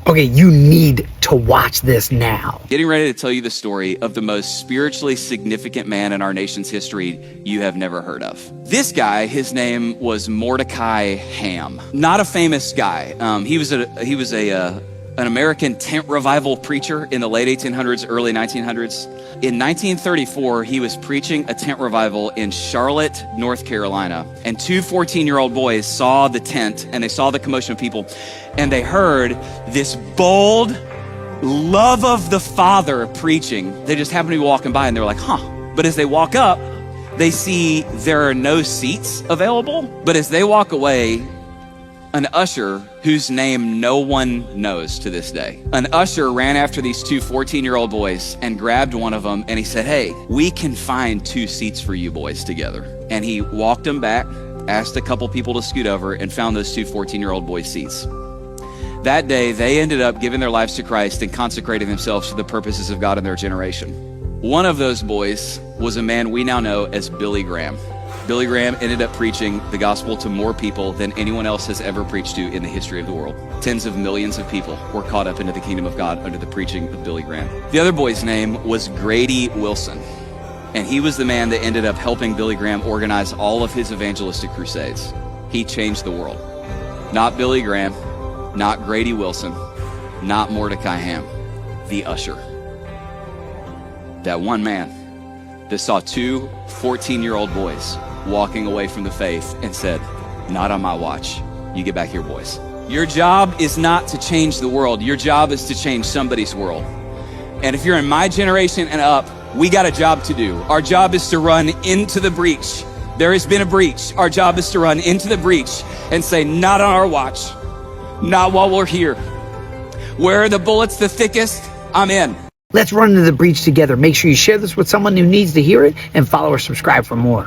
Okay, you need to watch this now. Getting ready to tell you the story of the most spiritually significant man in our nation's history you have never heard of. This guy, his name was Mordecai Ham. Not a famous guy. He was an American tent revival preacher in the late 1800s, early 1900s. In 1934, he was preaching a tent revival in Charlotte, North Carolina. And two 14-year-old boys saw the tent and they saw the commotion of people. And they heard this bold love of the Father preaching. They just happened to be walking by and they were like, huh. But as they walk up, they see there are no seats available. But as they walk away, an usher whose name no one knows to this day. An usher ran after these two 14-year-old boys and grabbed one of them and he said, hey, we can find 2 seats for you boys together. And he walked them back, asked a couple people to scoot over and found those two 14-year-old boys seats. That day, they ended up giving their lives to Christ and consecrating themselves to the purposes of God in their generation. One of those boys was a man we now know as Billy Graham. Billy Graham ended up preaching the gospel to more people than anyone else has ever preached to in the history of the world. Tens of millions of people were caught up into the kingdom of God under the preaching of Billy Graham. The other boy's name was Grady Wilson, and he was the man that ended up helping Billy Graham organize all of his evangelistic crusades. He changed the world. Not Billy Graham, not Grady Wilson, not Mordecai Ham, the usher. That one man that saw two 14-year-old boys walking away from the faith and said, not on my watch. You get back here, boys. Your job is not to change the world. Your job is to change somebody's world. And if you're in my generation and up, we got a job to do. Our job is to run into the breach. There has been a breach. Our job is to run into the breach and say, not on our watch. Not while we're here. Where are the bullets the thickest? I'm in. Let's run into the breach together. Make sure you share this with someone who needs to hear it and follow or subscribe for more.